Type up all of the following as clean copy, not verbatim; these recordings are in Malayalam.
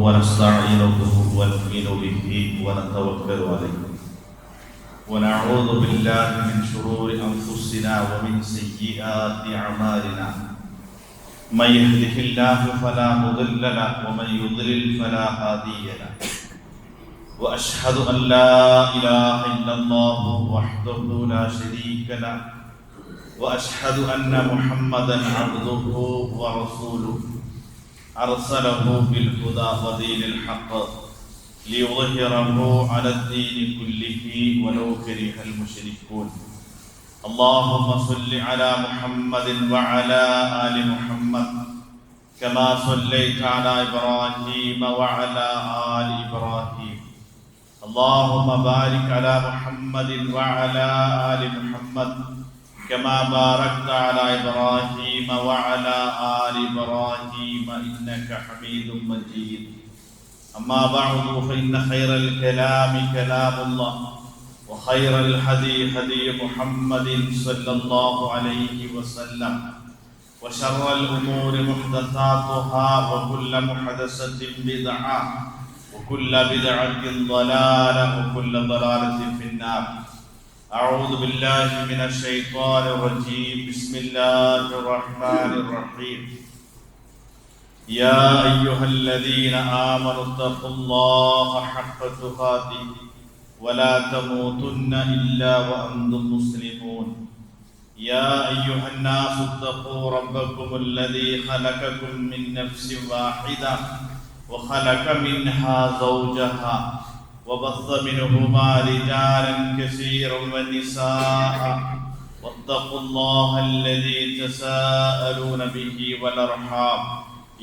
ونستعينه ونؤمن به ونتوكل عليه ونعوذ بالله من شرور أنفسنا ومن سيئات أعمالنا من يهده الله فلا مضل له ومن يضلل فلا هادي له وأشهد أن لا إله إلا الله وحده لا شريك له وأشهد أن محمدا عبده ورسوله أرسله بالهدى ودين الحق ليظهره على الدين كله ولو كره المشركون اللهم صل على محمد وعلى آل محمد كما صليت على إبراهيم وعلى آل إبراهيم اللهم بارك على محمد وعلى آل محمد كما باركت على إبراهيم وعلى آل إبراهيم إنك حميد مجيد أما بعد فإن خير الكلام كلام الله وخير الهدي هدي محمد صلى الله عليه وسلم وشر الأمور محدثاتها وكل محدثة بدعة وكل بدعة ضلالة وكل ضلالة في النار أعوذ بالله من الشيطان الرجيم بسم الله الرحمن الرحيم يا أيها الذين آمنوا اتقوا الله حق تقاته ولا تموتن إلا وأنتم مسلمون يا أيها الناس اتقوا ربكم الذي خلقكم من نفس واحدة وخلق منها زوجها وبث منهما رجالا كثيرا ونساء واتقوا الله الذي تساءلون به والأرحام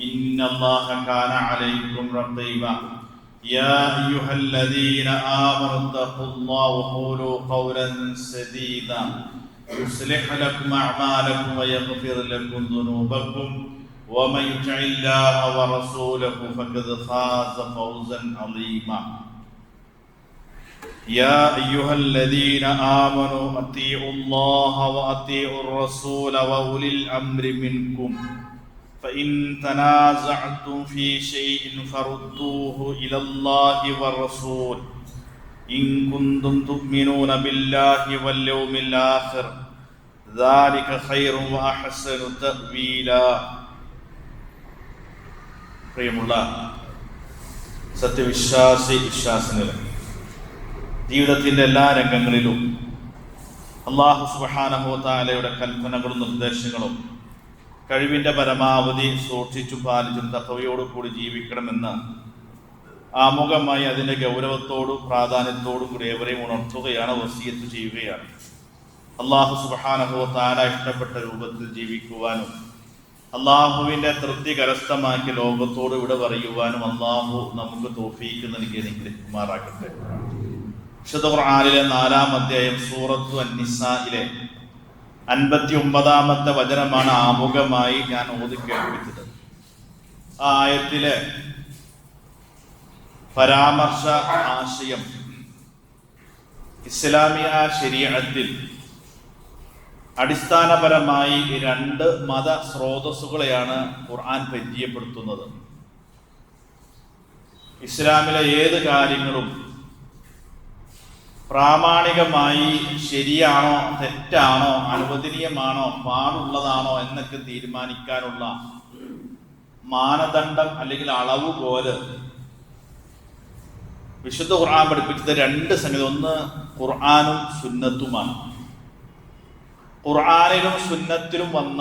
إن الله كان عليكم رقيبا يا أيها الذين آمنوا اتقوا الله وقولوا قولا سديدا يصلح لكم أعمالكم ويغفر لكم ذنوبكم ومن يطع الله ورسوله فقد فاز فوزا عظيما يا أيها الذين آمنوا أطيعوا الله وأطيعوا الرسول وأولي الأمر منكم فإن تنازعتم في شيء فردوه إلى الله والرسول إن كنتم تؤمنون بالله واليوم الآخر ذلك خير وأحسن تأويلا പ്രിയമുള്ള വിശ്വാസികളെ, ജീവിതത്തിൻ്റെ എല്ലാ രംഗങ്ങളിലും അല്ലാഹു സുബ്ഹാനഹു വ തആലയുടെ കൽപ്പനകളും നിർദ്ദേശങ്ങളും കഴിവിൻ്റെ പരമാവധി സൂക്ഷിച്ചും പാലിച്ചും തഖ്വയോടു കൂടി ജീവിക്കണമെന്ന് ആമുഖമായി അതിൻ്റെ ഗൗരവത്തോടും പ്രാധാന്യത്തോടും കൂടി ഏവരെയും ഉണർത്തുകയാണ്, വസിയത്ത് ചെയ്യുകയാണ്. അല്ലാഹു സുബ്ഹാനഹു വ തആല ഇഷ്ടപ്പെട്ട രൂപത്തിൽ ജീവിക്കുവാനും അള്ളാഹുവിൻ്റെ തൃപ്തി കരസ്ഥമാക്കി ലോകത്തോട് ഇവിടെ പറയുവാനും അള്ളാഹു നമുക്ക് തൗഫീഖ് നൽകി അനുഗ്രഹിക്കുമാറാകട്ടെ. വിശുദ്ധ ഖുർആനിലെ 4-ാം അധ്യായം സൂറത്തു അൻ-നിസായിലെ 59-ാമത്തെ വചനമാണ് ആമുഖമായി ഞാൻ ഓതി കേൾപ്പിച്ചത്. ആ ആയത്തിലെ പരാമർശ ആശയം ഇസ്ലാമിക ശരീഅത്തിൽ അടിസ്ഥാനപരമായി 2 മത സ്രോതസ്സുകളെയാണ് ഖുർആൻ പരിചയപ്പെടുത്തുന്നത്. ഇസ്ലാമിലെ ഏത് കാര്യങ്ങളും പ്രാമാണികമായി ശരിയാണോ തെറ്റാണോ അനുവദനീയമാണോ പാടുള്ളതാണോ എന്നൊക്കെ തീരുമാനിക്കാനുള്ള മാനദണ്ഡം അല്ലെങ്കിൽ അളവുകോല് വിശുദ്ധ ഖുർആൻ പഠിപ്പിച്ചത് 2 സംഗതി. ഒന്ന് ഖുർആനും സുന്നത്തുമാണ്. ഖുർആനിലും സുന്നത്തിലും വന്ന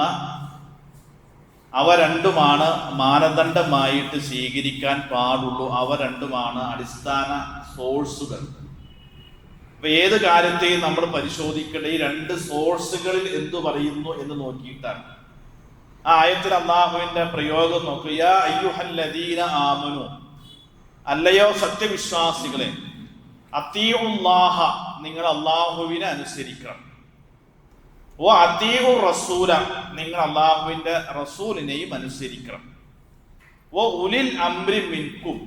അവ രണ്ടുമാണ് മാനദണ്ഡമായിട്ട് സ്വീകരിക്കാൻ പാടുള്ളൂ. അവ രണ്ടുമാണ് അടിസ്ഥാന സോഴ്സുകൾ. അപ്പൊ ഏത് കാര്യത്തെയും നമ്മൾ പരിശോധിക്കേണ്ട ഈ 2 സോഴ്സുകളിൽ എന്തു പറയുന്നു എന്ന് നോക്കിയിട്ടാണ്. ആ ആയത്തിൽ അല്ലാഹുവിന്റെ പ്രയോഗം നോക്കുക. യാ അയ്യുഹല്ലദീന ആമനു, അല്ലയോ സത്യവിശ്വാസികളെ, അത്തീഉല്ലാഹ, നിങ്ങൾ അല്ലാഹുവിനെ അനുസരിക്കണം. ഓ അത്തീഉർ റസൂല, നിങ്ങൾ അല്ലാഹുവിന്റെ റസൂലിനെയും അനുസരിക്കണം. ഓ ഉലിൽ അംരി മിൻകും,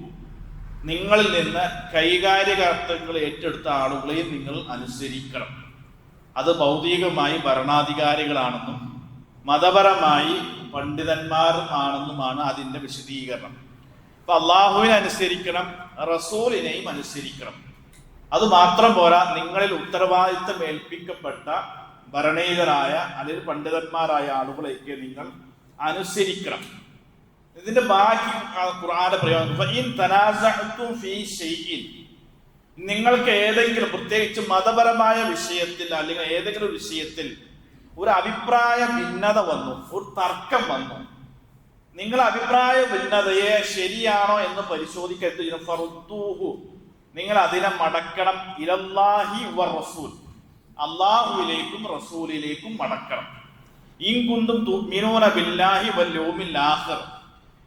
നിങ്ങളിൽ നിന്ന് കൈകാര്യകർത്തങ്ങൾ ഏറ്റെടുത്ത ആളുകളെയും നിങ്ങൾ അനുസരിക്കണം. അത് ഭൗതികമായി ഭരണാധികാരികളാണെന്നും മതപരമായി പണ്ഡിതന്മാർ ആണെന്നുമാണ് അതിൻ്റെ വിശദീകരണം. അപ്പൊ അള്ളാഹുവിനെ അനുസരിക്കണം, റസൂലിനെയും അനുസരിക്കണം. അത് മാത്രം പോരാ, നിങ്ങളിൽ ഉത്തരവാദിത്തം ഏൽപ്പിക്കപ്പെട്ട ഭരണീയരായ അല്ലെങ്കിൽ പണ്ഡിതന്മാരായ ആളുകളെയൊക്കെ നിങ്ങൾ അനുസരിക്കണം. ഇതിന്റെ ബാക്കി ഖുർആന്റെ പ്രയോഗം, നിങ്ങൾക്ക് ഏതെങ്കിലും പ്രത്യേകിച്ച് മതപരമായ വിഷയത്തിൽ അല്ലെങ്കിൽ ഏതെങ്കിലും വിഷയത്തിൽ ഒരു അഭിപ്രായ ഭിന്നത വന്നു, ഒരു തർക്കം വന്നു, നിങ്ങൾ അഭിപ്രായ ഭിന്നതയെ ശരിയാണോ എന്ന് പരിശോധിക്കരുത്. നിങ്ങൾ അതിനെ മടക്കണം, ഇലല്ലാഹി വ റസൂൽ, അള്ളാഹുവിലേക്കും റസൂലിലേക്കും മടക്കണം. ഇൻ കുന്തും തുഅ്മിനൂന ബില്ലാഹി വൽ യൗമിൽ ആഖിർ,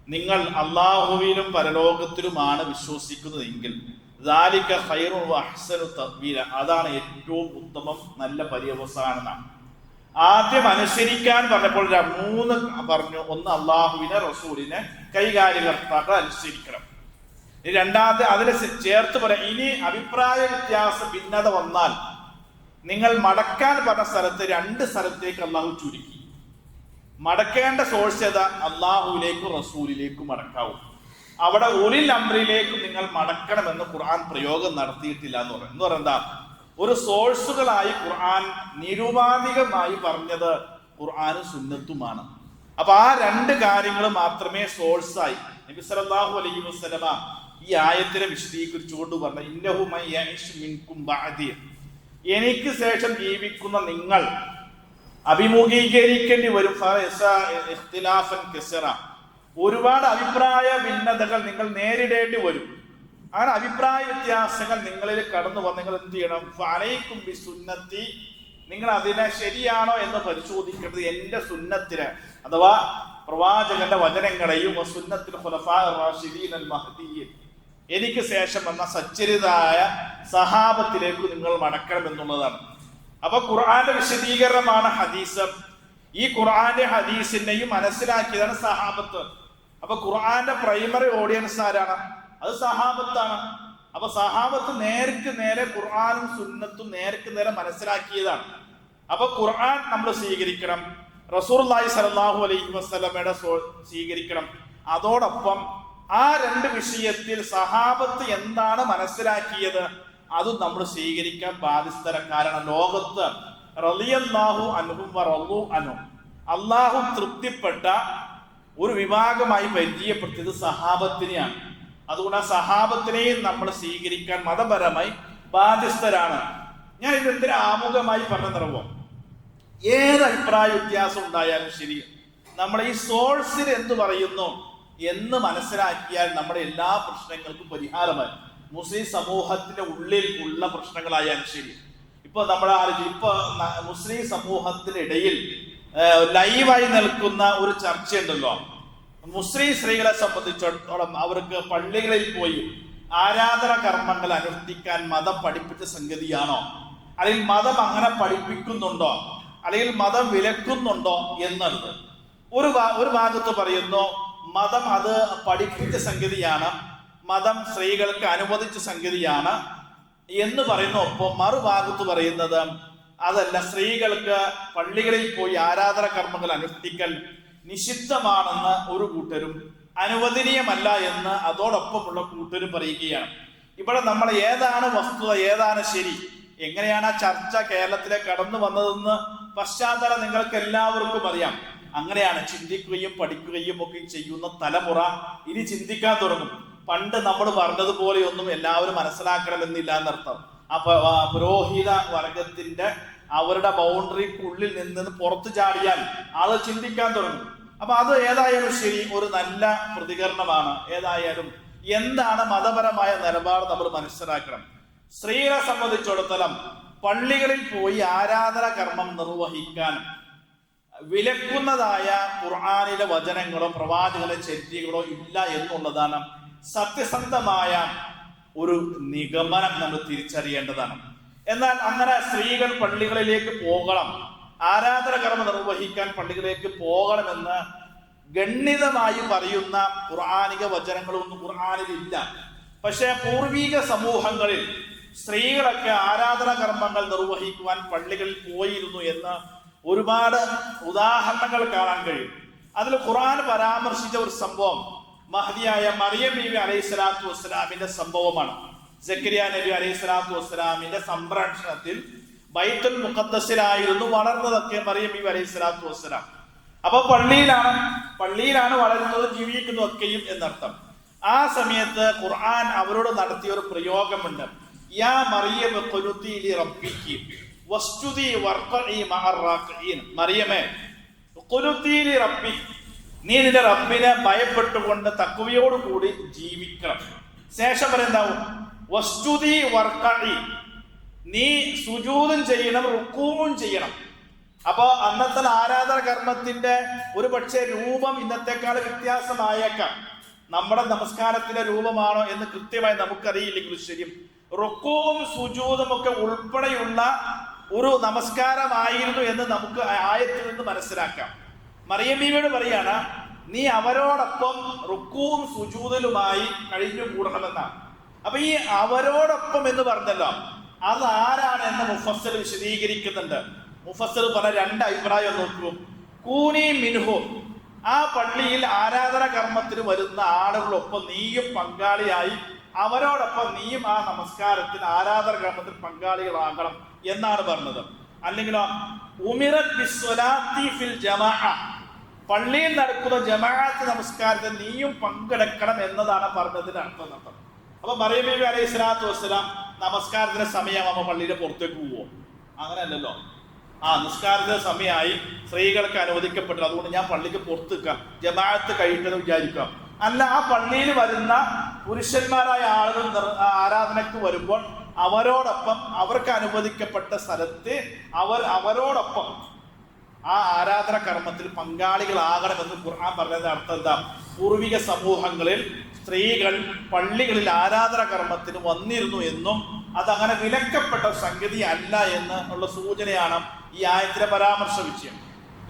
നിങ്ങൾ അള്ളാഹുവിലും പരലോകത്തിലുമാണ് വിശ്വസിക്കുന്നതെങ്കിൽ, ദാലിക ഖൈറുൻ വ അഹ്സനു തഅ്വീല, അതാണ് ഏറ്റവും ഉത്തമം, നല്ല പര്യവസാനം. ആദ്യം അനുസരിക്കാൻ പറഞ്ഞപ്പോൾ 3 പറഞ്ഞു. ഒന്ന്, അള്ളാഹുവിനെ റസൂലിനെ കൈകാര്യകർത്താക്കൾ അനുസരിക്കണം. രണ്ടാമത് അതിനെ ചേർത്ത് പറയാം, ഇനി അഭിപ്രായ വ്യത്യാസ ഭിന്നത വന്നാൽ നിങ്ങൾ മടക്കാൻ പറഞ്ഞ സ്ഥലത്ത് 2 സ്ഥലത്തേക്ക് അള്ളാഹു ചുരുക്കി. മടക്കേണ്ട സോഴ്സ് ഏതാ? അള്ളാഹുവിലേക്കും റസൂലിലേക്കും മടക്കാവും. അവിടെ ഉലിൽ അംറിലേക്കും നിങ്ങൾ മടക്കണമെന്ന് ഖുർആൻ പ്രയോഗം നടത്തിയിട്ടില്ല എന്ന് പറയും. എന്ന് പറയുന്നത് ഒരു സോഴ്സുകളായി ഖുർആൻ നിരുപാധികമായി പറഞ്ഞത് ഖുർആനും സുന്നത്തുമാണ്. അപ്പൊ ആ 2 കാര്യങ്ങൾ മാത്രമേ സോഴ്സായി. നബി സല്ലല്ലാഹു അലൈഹി വസല്ലമ ഈ ആയത്തിനെ വിശദീകരിച്ചുകൊണ്ട് പറഞ്ഞ, ഇന്നഹു മൻ യഇശ് മിൻകും ബഅദി, എനിക്ക് ശേഷം ജീവിക്കുന്ന നിങ്ങൾ അഭിമുഖീകരിക്കേണ്ടി വരും ഇഖ്തിലാഫൻ കസറ, ഒരുപാട് അഭിപ്രായ ഭിന്നതകൾ നിങ്ങൾ നേരിടേണ്ടി വരും. അങ്ങനെ അഭിപ്രായ വ്യത്യാസങ്ങൾ നിങ്ങളിൽ കടന്നു വന്ന് നിങ്ങൾ എന്ത് ചെയ്യണം? ഫഅലൈക്കും ബിസുന്നത്തി, നിങ്ങൾ അതിനെ ശരിയാണോ എന്ന് പരിശോധിക്കേണ്ടത് എന്റെ സുന്നത്തിനെ അഥവാ പ്രവാചകന്റെ വചനങ്ങളെയും സുന്നത്തിൽ ഖുലഫാഇർ റാഷിദീൻ അൽ മഹ്ദിയ്യീൻ, എനിക്ക് ശേഷം വന്ന സച്ചരിതായ സഹാബത്തിലേക്ക് നിങ്ങൾ മടക്കണം എന്നുള്ളതാണ്. അപ്പൊ ഖുർആന്റെ വിശദീകരണമാണ് ഹദീസ്. ഈ ഖുർആന്റെ ഹദീസിനെയും മനസ്സിലാക്കിയതാണ് സഹാബത്ത്. അപ്പൊ ഖുർആന്റെ പ്രൈമറി ഓഡിയൻസ് ആരാണ്? അത് സഹാബത്താണ്. അപ്പൊ സഹാബത്ത് നേർക്ക് നേരെ ഖുർആനും സുന്നത്തും നേർക്ക് നേരെ മനസ്സിലാക്കിയതാണ്. അപ്പൊ ഖുർആൻ നമ്മൾ സ്വീകരിക്കണം, റസൂലുള്ളാഹി സ്വല്ലല്ലാഹു അലൈഹി വസല്ലമയുടെ സ്വീകരിക്കണം. അതോടൊപ്പം ആ 2 വിഷയത്തിൽ സഹാബത്ത് എന്താണ് മനസ്സിലാക്കിയത് അതും നമ്മൾ സ്വീകരിക്കാൻ ബാധ്യസ്ഥര. കാരണം ലോകത്ത് റളിയല്ലാഹു അൻഹും വ റളൂ അൻഹു, അള്ളാഹു തൃപ്തിപ്പെട്ട ഒരു വിഭാഗമായി പരിചയപ്പെടുത്തിയത് സഹാബത്തിനെയാണ്. അതുകൊണ്ട് ആ സഹാബത്തിനെയും നമ്മൾ സ്വീകരിക്കാൻ മതപരമായി ബാധ്യസ്ഥരാണ്. ഞാൻ ഇതെന്തിനാ ആമുഖമായി പറഞ്ഞിറങ്ങുമോ, ഏത് അഭിപ്രായ വ്യത്യാസം ഉണ്ടായാലും ശരി, നമ്മൾ ഈ സോഴ്സിൽ എന്ത് പറയുന്നു എന്ന് മനസ്സിലാക്കിയാൽ നമ്മുടെ എല്ലാ പ്രശ്നങ്ങൾക്കും പരിഹാരമായി. മുസ്ലിം സമൂഹത്തിന്റെ ഉള്ളിൽ ഉള്ള പ്രശ്നങ്ങളായാലും ശരി, ഇപ്പൊ നമ്മുടെ ഇപ്പൊ മുസ്ലിം സമൂഹത്തിനിടയിൽ ലൈവായി നിൽക്കുന്ന ഒരു ചർച്ചയുണ്ടല്ലോ, മുസ്ലിം സ്ത്രീകളെ സംബന്ധിച്ചിടത്തോളം അവർക്ക് പള്ളികളിൽ പോയി ആരാധന കർമ്മങ്ങൾ അനുഷ്ഠിക്കാൻ മതം പഠിപ്പിച്ച സംഗതിയാണോ, അല്ലെങ്കിൽ മതം അങ്ങനെ പഠിപ്പിക്കുന്നുണ്ടോ, അല്ലെങ്കിൽ മതം വിലക്കുന്നുണ്ടോ എന്നുള്ളത്. ഒരു ഭാഗത്ത് പറയുന്നു മതം അത് പഠിപ്പിച്ച സംഗതിയാണ്, മതം സ്ത്രീകൾക്ക് അനുവദിച്ച സംഗതിയാണ് എന്ന് പറയുന്നു. ഒപ്പം മറുഭാഗത്ത് പറയുന്നത് അതല്ല, സ്ത്രീകൾക്ക് പള്ളികളിൽ പോയി ആരാധന കർമ്മങ്ങൾ അനുഷ്ഠിക്കൽ നിഷിദ്ധമാണെന്ന് ഒരു കൂട്ടരും അനുവദനീയമല്ല എന്ന് അതോടൊപ്പമുള്ള കൂട്ടരും പറയുകയാണ്. ഇവിടെ നമ്മൾ ഏതാണ് വസ്തുത, ഏതാണ് ശരി, എങ്ങനെയാണ് ആ ചർച്ച കേരളത്തിലേക്ക് കടന്നു വന്നതെന്ന് പശ്ചാത്തലം നിങ്ങൾക്ക് എല്ലാവർക്കും അറിയാം. അങ്ങനെയാണ് ചിന്തിക്കുകയും പഠിക്കുകയും ഒക്കെ ചെയ്യുന്ന തലമുറ ഇനി ചിന്തിക്കാൻ തുടങ്ങും. പണ്ട് നമ്മൾ പറഞ്ഞതുപോലെയൊന്നും എല്ലാവരും മനസ്സിലാക്കണമെന്നില്ല എന്നർത്ഥം. അപ്പൊ പുരോഹിത വർഗത്തിന്റെ അവരുടെ ബൗണ്ടറിക്കുള്ളിൽ നിന്ന് പുറത്തു ചാടിയാൽ ആള് ചിന്തിക്കാൻ തുടങ്ങും. അപ്പൊ അത് ഏതായാലും ശരി, ഒരു നല്ല പ്രതികരണമാണ്. ഏതായാലും എന്താണ് മതപരമായ നിലപാട് നമ്മൾ മനസ്സിലാക്കണം. സ്ത്രീകളെ സംബന്ധിച്ചിടത്തോളം പള്ളികളിൽ പോയി ആരാധന കർമ്മം നിർവഹിക്കാൻ വിലക്കുന്നതായ ഖുർആനിലെ വചനങ്ങളോ പ്രവാചകന്റെ ചര്യകളോ ഇല്ല എന്നുള്ളതാണ് സത്യസന്ധമായ ഒരു നിഗമനം നമ്മൾ തിരിച്ചറിയേണ്ടതാണ്. എന്നാൽ അങ്ങനെ സ്ത്രീകൾ പള്ളികളിലേക്ക് പോകണം, ആരാധന കർമ്മം നിർവഹിക്കാൻ പള്ളികളിലേക്ക് പോകണമെന്ന് ഗണ്യതമായി പറയുന്ന ഖുർആനിക വചനങ്ങളൊന്നും ഖുർആനിൽ ഇല്ല. പക്ഷെ പൂർവിക സമൂഹങ്ങളിൽ സ്ത്രീകളൊക്കെ ആരാധന കർമ്മങ്ങൾ നിർവഹിക്കുവാൻ പള്ളികളിൽ പോയിരുന്നു എന്ന് ഒരുപാട് ഉദാഹരണങ്ങൾ കാണാൻ കഴിയും. അതിൽ ഖുർആൻ പരാമർശിച്ച ഒരു സംഭവം, മഹദിയായ മറിയം ബീവി അലൈഹി സ്വലാത്തു വസ്സലാമിന്റെ സംഭവമാണ്. സക്കരിയ നബി അലൈഹി സ്വലാത്തു വസ്സലാമിന്റെ സംരക്ഷണത്തിൽ ബൈത്തുൽ മുഖദ്ദസിലായിരുന്നു വളർന്നതൊക്കെ മറിയം ബീവി അലൈഹി സ്വലാത്തു വസ്സലാം. അപ്പൊ പള്ളിയിലാണ് വളരുന്നതും ജീവിക്കുന്നതൊക്കെയും എന്നർത്ഥം. ആ സമയത്ത് ഖുർആൻ അവരോട് നടത്തിയ ഒരു പ്രയോഗമുണ്ട്. യാ മറിയം ഖുനുതി ലി റബ്ബികി വസ്ജുദി വർഖഇ മഅർ റാഖഈൻ. മറിയമേ, ഖുനുതി ലി റബ്ബികി, നീ നിന്റെ റബ്ബിനെ ഭയപ്പെട്ടുകൊണ്ട് തഖ്വയോട് കൂടി ജീവിക്കണം. ശേഷം പറയുന്നതാവും വസ്ജുദി വർഖഇ, നീ സുജൂദും ചെയ്യണം, റുക്കൂഉം ചെയ്യണം. അപ്പോ അന്നത്തെ ആരാധന കർമ്മത്തിന്റെ ഒരു പക്ഷേ രൂപം ഇന്നത്തെക്കാൾ വ്യത്യാസമായേക്കാം. നമ്മുടെ നമസ്കാരത്തിന്റെ രൂപമാണോ എന്ന് കൃത്യമായി നമുക്കറിയില്ലെങ്കിൽ ശരിയും റുക്കൂഉം സുജൂദും ഒക്കെ ഉൾപ്പെടെയുള്ള ഒരു നമസ്കാരമായിരുന്നു എന്ന് നമുക്ക് ആയത്തിൽ നിന്ന് മനസ്സിലാക്കാം. മറിയം ബീവിയോട് പറയാണ്, നീ അവരോടൊപ്പം റുക്കൂഉം സുജൂദിലുമായി കഴിഞ്ഞുകൂടണമെന്നാണ്. അപ്പൊ ഈ അവരോടൊപ്പം എന്ന് പറഞ്ഞല്ലോ, അത് ആരാണ് എന്ന് മുഫസ്സിർ വിശദീകരിക്കുന്നുണ്ട്. മുഫസ്സിർ പറഞ്ഞ രണ്ട് അഭിപ്രായം നോക്കൂ. കൂനി മിൻഹു, ആ പള്ളിയിൽ ആരാധന കർമ്മത്തിന് വരുന്ന ആളുകളൊപ്പം നീയും പങ്കാളിയായി, അവരോടൊപ്പം നീയും ആ നമസ്കാരത്തിന് ആരാധന കർമ്മത്തിൽ പങ്കാളികളാകണം എന്നാണ് പറഞ്ഞത്. അല്ലെങ്കിലോ ഉമിറത് ബിസ്വലാത്തി ഫിൽ ജമാഅ, പള്ളിയിൽ നടക്കുന്ന ജമാഅത്ത് നമസ്കാരത്തിൽ നീയും പങ്കെടുക്കണം എന്നതാണ് പറഞ്ഞതിന് അർത്ഥം. അപ്പൊ മറിയം ബീവി അലൈഹി സ്വലാത്തു വസ്സലാം നമസ്കാരത്തിന്റെ സമയമാകുമ്പോൾ പള്ളിയുടെ പുറത്തേക്ക് പോവോ? അങ്ങനെയല്ലല്ലോ. നിസ്കാരത്തിന്റെ സമയമായി, സ്ത്രീകൾക്ക് അനുവദിക്കപ്പെട്ടു, അതുകൊണ്ട് ഞാൻ പള്ളിക്ക് പുറത്ത് നിൽക്കാം, ജമാഅത്ത് കഴിയിട്ടെന്ന് വിചാരിക്കാം. അല്ല, ആ പള്ളിയിൽ വരുന്ന പുരുഷന്മാരായ ആളുകൾ ആരാധനയ്ക്ക് വരുമ്പോൾ അവരോടൊപ്പം, അവർക്ക് അനുവദിക്കപ്പെട്ട സ്ഥലത്ത് അവരോടൊപ്പം ആ ആരാധന കർമ്മത്തിൽ പങ്കാളികളാകണമെന്ന് ഖുർആൻ പറഞ്ഞതിന്റെ അർത്ഥം എന്താ? പൂർവിക സമൂഹങ്ങളിൽ സ്ത്രീകൾ പള്ളികളിൽ ആരാധന കർമ്മത്തിന് വന്നിരുന്നു എന്നും അതങ്ങനെ വിലക്കപ്പെട്ട സംഗതി അല്ല എന്ന് ഉള്ള സൂചനയാണ് ഈ ആയത്തിലെ പരാമർശ വിഷയം.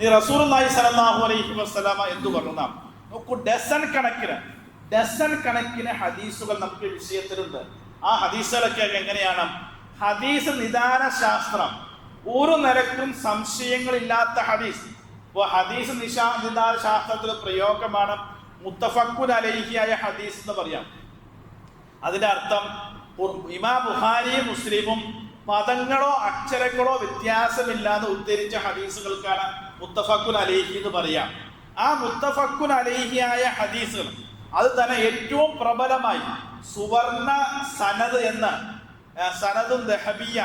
ഈ റസൂലുള്ളാഹി സ്വല്ലല്ലാഹു അലൈഹി വസല്ലമ എന്തു പറഞ്ഞു? നോക്കൂ, ഡസൻ കണക്കിന് ഹദീസുകൾ നമുക്ക് വിഷയത്തിലുണ്ട്. ആ ഹദീസുകളൊക്കെ എങ്ങനെയാണ്? ഹദീസ് നിദാന ശാസ്ത്രം, ഒരു നിലക്കും സംശയങ്ങളില്ലാത്ത ഹദീസ്. ഇപ്പോൾ ഹദീസ് നിദാന ശാസ്ത്രത്തിലെ പ്രയോഗമാണ് മുത്തഫഖുൻ അലൈഹിയായ ഹദീസ് എന്ന് പറയാം. അതിന്റെ അർത്ഥം ഇമാം ബുഖാരിയും മുസ്ലിമും പദങ്ങളോ അക്ഷരങ്ങളോ വ്യത്യാസമില്ലാതെ ഉദ്ധരിച്ച ഹദീസുകൾക്കാണ് മുത്തഫഖുൻ അലൈഹി എന്ന് പറയാം. ആ മുത്തഫഖുൻ അലൈഹിയായ ഹദീസുകൾ അത് തന്നെ ഏറ്റവും പ്രബലമായി സുവർണ സനദ് എന്ന സനദും ദഹബിയ,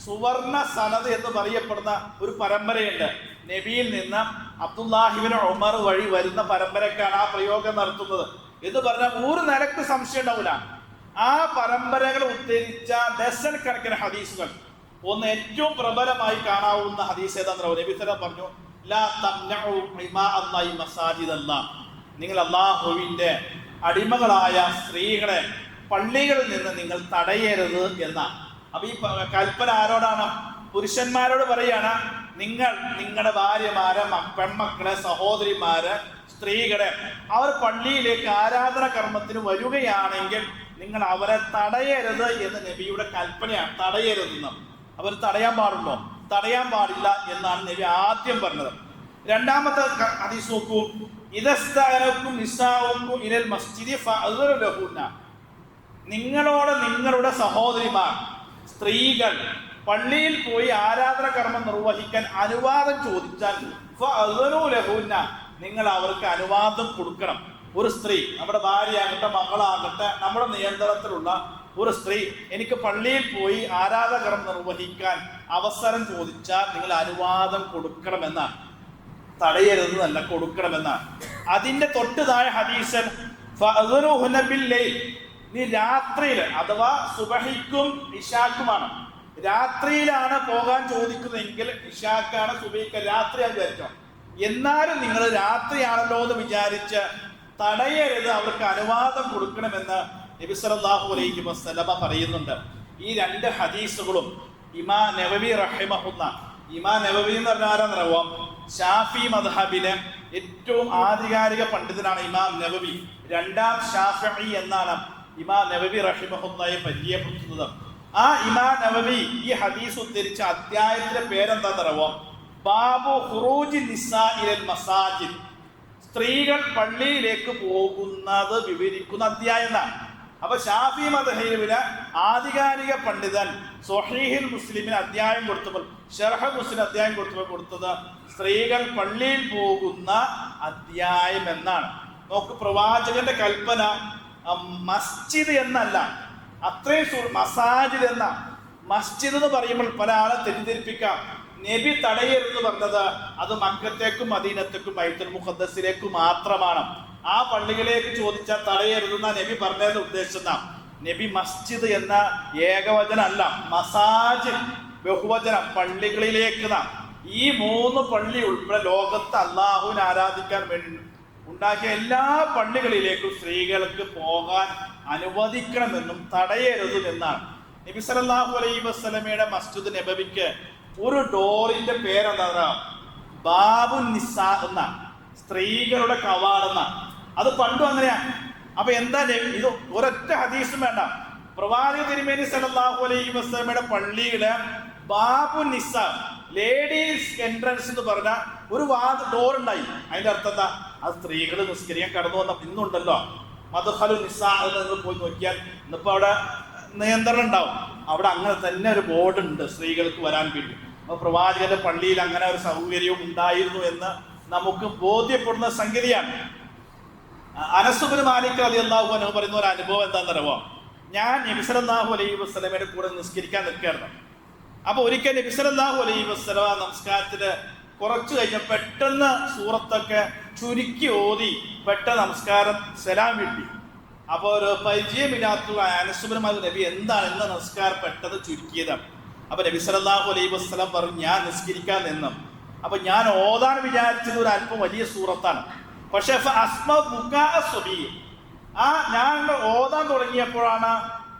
സുവർണ സനദ് എന്ന് പറയപ്പെടുന്ന ഒരു പരമ്പരയുണ്ട്. നബിയിൽ നിന്ന് അബ്ദുല്ലാഹിബ്നു ഉമർ വഴി വരുന്ന പരമ്പരക്കാണ് ആ പ്രയോഗം നടത്തുന്നത് എന്ന് പറഞ്ഞാൽ ഒരു നിലക്ക് സംശയം ഉണ്ടാവില്ല. ആ പരമ്പരകൾ ഉദ്ധരിച്ച ഡസൻ കണക്കിന് ഹദീസുകൾ. ഒന്ന് ഏറ്റവും പ്രബലമായി കാണാവുന്ന ഹദീസ് ഏതാണെന്ന് നബി സല്ലല്ലാഹു പറഞ്ഞു, ലാ തംനഉ ഇമാ അല്ലാഹി മസാജിദല്ലാഹ്, നിങ്ങൾ അല്ലാഹുവിന്റെ അടിമകളായ സ്ത്രീകളെ പള്ളികളിൽ നിന്ന് നിങ്ങൾ തടയരുത് എന്ന. അപ്പൊ ഈ കൽപ്പന ആരോടാണ്? പുരുഷന്മാരോട് പറയാണ്, നിങ്ങൾ നിങ്ങളുടെ ഭാര്യമാരെ, പെൺമക്കളെ, സഹോദരിമാരെ, സ്ത്രീകളെ അവർ പള്ളിയിലേക്ക് ആരാധന കർമ്മത്തിന് വരികയാണെങ്കിൽ നിങ്ങൾ അവരെ തടയരുത് എന്ന് നബിയുടെ കൽപ്പനയാണ്. തടയരുതെന്ന്. അവർ തടയാൻ പാടുണ്ടോ? തടയാൻ പാടില്ല എന്നാണ് നബി ആദ്യം പറഞ്ഞത്. രണ്ടാമത്തെ ഹദീസ് നോക്കൂ, ഇദസ്തഅനകും നിസാഉകും ഇലൽ മസ്ജിദി ഫഅ്ദുറു ലഹുന്ന, നിങ്ങളോട് നിങ്ങളുടെ സഹോദരിമാർ, സ്ത്രീകൾ പള്ളിയിൽ പോയി ആരാധന കർമ്മം നിർവഹിക്കാൻ അനുവാദം ചോദിച്ചാൽ ഫഅ്ദുറു ലഹുന്ന, നിങ്ങൾ അവർക്ക് അനുവാദം കൊടുക്കണം. ഒരു സ്ത്രീ, നമ്മുടെ ഭാര്യയാകട്ടെ, മകളാകട്ടെ, നമ്മുടെ നിയന്ത്രണത്തിലുള്ള ഒരു സ്ത്രീ എനിക്ക് പള്ളിയിൽ പോയി ആരാധന കർമ്മം നിർവഹിക്കാൻ അവസരം ചോദിച്ചാൽ നിങ്ങൾ അനുവാദം കൊടുക്കണമെന്നാണ്. തടയരുതെന്നല്ല, കൊടുക്കണമെന്നാണ്. അതിന്റെ തൊട്ട് താഴെ ഹദീസൻ ഫഅ്ദുറുഹുന്ന ബില്ലൈൽ, നീ രാത്രിയിൽ അഥവാ സുബഹിക്കും ഇശാക്കുമാണ്, രാത്രിയിലാണ് പോകാൻ ചോദിക്കുന്നതെങ്കിൽ ഇശാക്കാണ്, സുബഹിക്ക് രാത്രിയാണ് വിചാരിച്ചോ. എന്നാലും നിങ്ങൾ രാത്രിയാണല്ലോ എന്ന് വിചാരിച്ച് തടയരുത്, അവർക്ക് അനുവാദം കൊടുക്കണമെന്ന് നബി സല്ലല്ലാഹു അലൈഹി വസല്ലമ പറയുന്നുണ്ട്. ഈ രണ്ട് ഹദീസുകളും ഇമാം നവവി റഹിമഹുല്ലാ, ഇമാം നവവി എന്ന് പറഞ്ഞാൽ ആരാന്നറിയാം? ഷാഫി മദ്ഹബിലെ ഏറ്റവും ആധികാരിക പണ്ഡിതനാണ് ഇമാം നവവി. രണ്ടാം ഷാഫിഈ എന്നാണ് ഇമാം നവവി റഹിമഹുല്ലായെ പരിചയപ്പെടുത്തുന്നത്. ആ ഇമാം നവവി ഈ ഹദീസ് ഉദ്ധരിച്ച അധ്യായത്തിന്റെ പേരെന്താന്നറിയാം? ബാബു ഖുറൂജി നിസാഇൽ മസാജിദ്, സ്ത്രീകൾ പള്ളിയിലേക്ക് പോകുന്നത് വിവരിക്കുന്ന അധ്യായം എന്നാണ്. അപ്പൊ ഷാഫി മദ്ഹബിലെ ആധികാരിക പണ്ഡിതൻ സ്വഹീഹുൽ മുസ്ലിമിന് അധ്യായം കൊടുത്തപ്പോൾ, ശർഹ് മുസ്ലിം അധ്യായം കൊടുത്തത് സ്ത്രീകൾ പള്ളിയിൽ പോകുന്ന അധ്യായം എന്നാണ്. നോക്ക്, പ്രവാചകന്റെ കൽപ്പന മസ്ജിദ് എന്നല്ല, അത്രയും മസാജിദ് എന്ന. മസ്ജിദ് എന്ന് പറയുമ്പോൾ പല ആളെ തെറ്റിദ്ധരിപ്പിക്കാം. നബി തടയരുതെന്ന് പറഞ്ഞത് അത് മക്കത്തേക്കും മദീനത്തേക്കും ബൈത്തുൽ മുഖദ്ദസിലേക്കും മാത്രമാണ്. ആ പള്ളികളിലേക്ക് ചോദിച്ചാൽ തടയരുതെന്ന നബി പറഞ്ഞതിന്റെ ഉദ്ദേശം. നബി മസ്ജിദ് എന്ന ഏകവചനം അല്ല, മസാജിദ് ബഹുവചനം, പള്ളികളിലേക്ക്. ഈ 3 പള്ളി ഉൾപ്പെടെ ലോകത്ത് അള്ളാഹുവിനെ ആരാധിക്കാൻ വേണ്ടി ഉണ്ടാക്കിയ എല്ലാ പള്ളികളിലേക്കും സ്ത്രീകൾക്ക് പോകാൻ അനുവദിക്കണമെന്നും തടയരുതെന്നാണ്. നബി സല്ലല്ലാഹു അലൈഹി വസല്ലമയുടെ മസ്ജിദ് നബവിക്ക് ഒരു ഡോറിന്റെ പേരെന്താ? ബാബു നിസാ എന്ന, സ്ത്രീകളുടെ കവാടം. അത് പണ്ടും അങ്ങനെയാ. അപ്പൊ എന്താ ഇത്? ഒരൊറ്റ ഹദീസും വേണ്ട. പ്രവാചക തിരുമേനി സല്ലല്ലാഹു അലൈഹി വസല്ലമയുടെ പള്ളിയില് ബാബു നിസ, ലേഡീസ് എൻട്രൻസ് എന്ന് പറഞ്ഞ ഒരു ഡോർ ഉണ്ടായി. അതിന്റെ അർത്ഥം എന്താ? അത് സ്ത്രീകൾ നിസ്കരിക്കാൻ കടന്നു വന്ന ഇന്നുണ്ടല്ലോ, മദ്ഖലു നിസാ എന്ന് നിങ്ങൾ പോയി നോക്കിയാൽ ഇന്നിപ്പോ അവിടെ നിയന്ത്രണം ഉണ്ടാവും. അവിടെ അങ്ങനെ തന്നെ ഒരു ബോർഡ് ഉണ്ട് സ്ത്രീകൾക്ക് വരാൻ വേണ്ടി. അപ്പൊ പ്രവാചകന്റെ പള്ളിയിൽ അങ്ങനെ ഒരു സൗകര്യവും ഉണ്ടായിരുന്നു എന്ന് നമുക്ക് ബോധ്യപ്പെടുന്ന സംഗതിയാണ്. അനസ് ഇബ്നു മാലിക് റളിയല്ലാഹു അൻഹു പറയുന്ന ഒരു അനുഭവം എന്താണെന്നറിയോ? ഞാൻ നബി സല്ലല്ലാഹു അലൈഹി വസല്ലമയുടെ കൂടെ നിസ്കരിക്കാൻ നിൽക്കുകയായിരുന്നു. അപ്പൊ ഒരിക്കൽ നബി സല്ലല്ലാഹു അലൈഹി വസല്ലമ നമസ്കാരത്തിന് കുറച്ചു കഴിഞ്ഞ പെട്ടെന്ന് സൂറത്തൊക്കെ ചുരുക്കി ഓതി പെട്ടെന്ന് നമസ്കാരം സലാം വീട്ടി. അപ്പൊ ഒരു പരിചയമില്ലാത്ത അനസ് ഇബ്നു മാലിക്, നബി എന്താണ് ഇന്ന് നമസ്കാരം പെട്ടെന്ന് ചുരുക്കിയത്? അപ്പൊ നബി സല്ലല്ലാഹു അലൈഹി വസല്ലം പറഞ്ഞു, ഞാൻ നിസ്കരിക്കാൻ നിന്നു. അപ്പൊ ഞാൻ ഓതാൻ വിചാരിച്ചത് ഒരു അല്പം വലിയ സൂറത്താണ്. പക്ഷെ ഞാൻ ഓതാൻ തുടങ്ങിയപ്പോഴാണ്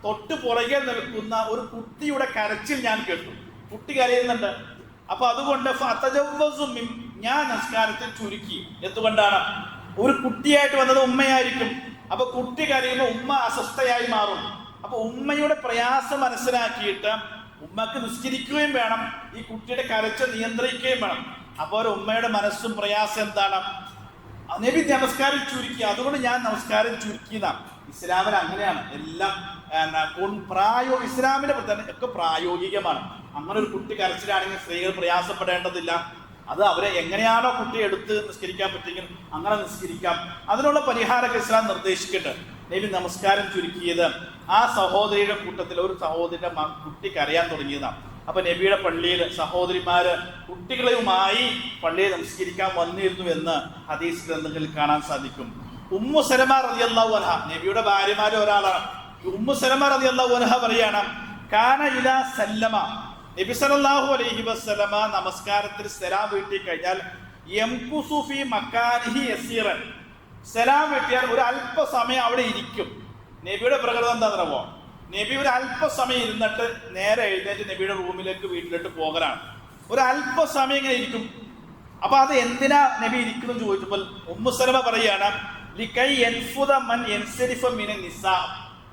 തൊട്ട് പുറകെ നിൽക്കുന്ന ഒരു കുട്ടിയുടെ കരച്ചിൽ ഞാൻ കേട്ടു. കുട്ടി കരയുന്നുണ്ട്. അപ്പൊ അതുകൊണ്ട് ഞാൻ നമസ്കാരത്തിൽ ചുരുക്കി. എന്തുകൊണ്ടാണ്? ഒരു കുട്ടിയായിട്ട് വന്നത് ഉമ്മയായിരിക്കും. അപ്പൊ കുട്ടി കരയുമ്പോൾ ഉമ്മ അസ്വസ്ഥയായി മാറും. അപ്പൊ ഉമ്മയുടെ പ്രയാസം മനസ്സിലാക്കിയിട്ട് ഉമ്മക്ക് നിസ്കരിക്കുകയും വേണം, ഈ കുട്ടിയുടെ കരച്ചിൽ നിയന്ത്രിക്കുകയും വേണം. അപ്പോൾ ഒരു ഉമ്മയുടെ മനസ്സും പ്രയാസം എന്താണ്? നബി നമസ്കാരം ചുരുക്കി, അതുകൊണ്ട് ഞാൻ നമസ്കാരം ചുരുക്കിയതാണ്. ഇസ്ലാമിൽ അങ്ങനെയാണ് എല്ലാം. ഇസ്ലാമിന്റെ ഒക്കെ പ്രായോഗികമാണ്. അങ്ങനെ ഒരു കുട്ടി കരച്ചിലാണെങ്കിൽ സ്ത്രീകൾ പ്രയാസപ്പെടേണ്ടതില്ല. അത് അവരെ എങ്ങനെയാണോ കുട്ടി എടുത്ത് നിസ്കരിക്കാൻ പറ്റുമെങ്കിൽ അങ്ങനെ നിസ്കരിക്കാം. അതിനുള്ള പരിഹാരമൊക്കെ ഇസ്ലാം നിർദ്ദേശിക്കുന്നുണ്ട്. നബി നമസ്കാരം ചുരുക്കിയത് ആ സഹോദരിയുടെ കൂട്ടത്തിൽ ഒരു സഹോദരിയുടെ കുട്ടി കരയാൻ തുടങ്ങിയതാണ്. അപ്പൊ നബിയുടെ പള്ളിയിൽ സഹോദരിമാര് കുട്ടികളുമായി പള്ളിയിൽ നമസ്കരിക്കാൻ വന്നിരുന്നു എന്ന് ഹദീസ് ഗ്രന്ഥങ്ങളിൽ കാണാൻ സാധിക്കും. ഉമ്മു സലമ റളിയല്ലാഹു അൻഹ, നബിയുടെ ഭാര്യമാരിൽ ഒരാളാണ്. ഉമ്മു സലമ റളിയല്ലാഹു അൻഹ പറയാണ്, കാന ഇദാ സല്ലമ, നബി സല്ലല്ലാഹു അലൈഹി വസല്ലമ നമസ്കാരത്തിൽ സലാം വീട്ടി കഴിഞ്ഞാൽ യംകുസു ഫീ മക്കാനിഹി യസീറൻ, സലാം വീട്ടിയാൽ ഒരു അല്പസമയം അവിടെ ഇരിക്കും. നബിയുടെ പ്രകൃതം എന്താണെന്നറിയോ? നബി ഒരു അല്പസമയം ഇരുന്നിട്ട് നേരെ എഴുന്നേറ്റ് നബിയുടെ റൂമിലേക്ക് വീട്ടിലോട്ട് പോകലാണ്. ഒരു അല്പസമയം ഇങ്ങനെ ഇരിക്കും. അപ്പൊ അത് എന്തിനാ നബി ഇരിക്കുന്നു ചോദിച്ചപ്പോൾ ഉമ്മു സലമ പറയാണ്, ലികൈ യൻഫുദ മൻ യൻസരിഫ മിനൻ നിസാ,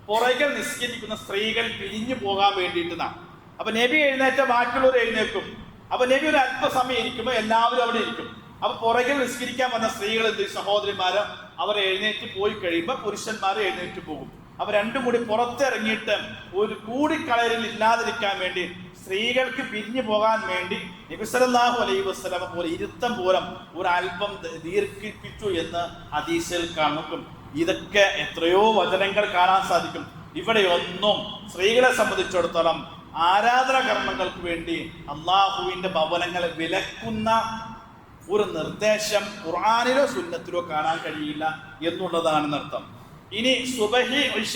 പുറകിൽ നിസ്കരിക്കുന്ന സ്ത്രീകൾ പിരിഞ്ഞു പോകാൻ വേണ്ടിയിട്ടാണ്. അപ്പൊ നബി എഴുന്നേറ്റ ബാക്കിയുള്ളവർ എഴുന്നേൽക്കും. അപ്പൊ നബി ഒരു അല്പസമയം ഇരിക്കുമ്പോൾ എല്ലാവരും അവിടെ ഇരിക്കും. അപ്പൊ പുറകിൽ നിസ്കരിക്കാൻ വന്ന സ്ത്രീകൾ എന്ത്, സഹോദരിമാര് അവർ എഴുന്നേറ്റ് പോയി കഴിയുമ്പോൾ പുരുഷന്മാർ എഴുന്നേറ്റ് പോകും. അപ്പൊ രണ്ടും കൂടി പുറത്തിറങ്ങിയിട്ട് ഒരു കൂടിക്കളരിൽ ഇല്ലാതിരിക്കാൻ വേണ്ടി, സ്ത്രീകൾക്ക് പിരിഞ്ഞു പോകാൻ വേണ്ടി നബി സല്ലല്ലാഹു അലൈഹി വസല്ലം പോലെ ഇരുത്തം പോലും ഒരു അല്പം ദീർഘിപ്പിച്ചു എന്ന് ഹദീസിൽ കാണും. ഇതൊക്കെ എത്രയോ വചനങ്ങൾ കാണാൻ സാധിക്കും. ഇവിടെയൊന്നും സ്ത്രീകളെ സംബന്ധിച്ചിടത്തോളം ആരാധന കർമ്മങ്ങൾക്ക് വേണ്ടി അള്ളാഹുവിന്റെ ഭവനങ്ങളെ വിലക്കുന്ന ഒരു നിർദ്ദേശം ഖുർആനിലോ സുന്നത്തിലോ കാണാൻ കഴിയില്ല എന്നുള്ളതാണ് അർത്ഥം. ഇനി സുബഹി ഇശ,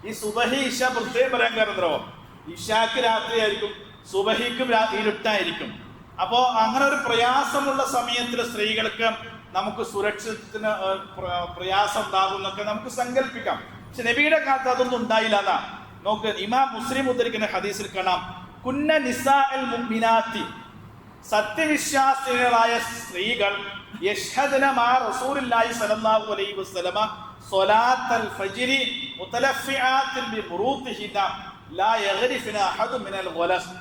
ഈ സുബഹി ഇശ പ്രത്യേകം പറയാൻ കാരണോ, ഇശാക്ക് രാത്രിയായിരിക്കും, സുബഹിക്കും ഇരുട്ടായിരിക്കും. അപ്പോൾ അങ്ങനെ ഒരു പ്രയാസമുള്ള സമയത്തിൽ സ്ത്രീകൾക്ക് നമുക്ക് സുരക്ഷിതത്തിന് പ്രയാസം ഉണ്ടാകുന്നൊക്കെ നമുക്ക് സങ്കല്പിക്കാം. പക്ഷെ നബിയുടെ കാലത്ത് അതൊന്നും ഉണ്ടായില്ല എന്നാ. നോക്ക്, ഇമാം മുസ്ലിം ഉദ്ധരിക്കുന്ന ഹദീസിൽ കാണാം, കുന്ന നിസാഅൽ മുഅ്മിനാത്തി, സത്യവിശ്വാസികളായ സ്ത്രീകൾ യശ്ഹദന മാ റസൂലുള്ളാഹി സ്വല്ലല്ലാഹു അലൈഹി വസല്ലമ സ്വലാത്തൽ ഫജ്രി മുതലഫിആത്തിൻ ബിബുറൂതിഹിന ലാ യഗ്രിഫന അഹദു മിനൽ ഗലസ്,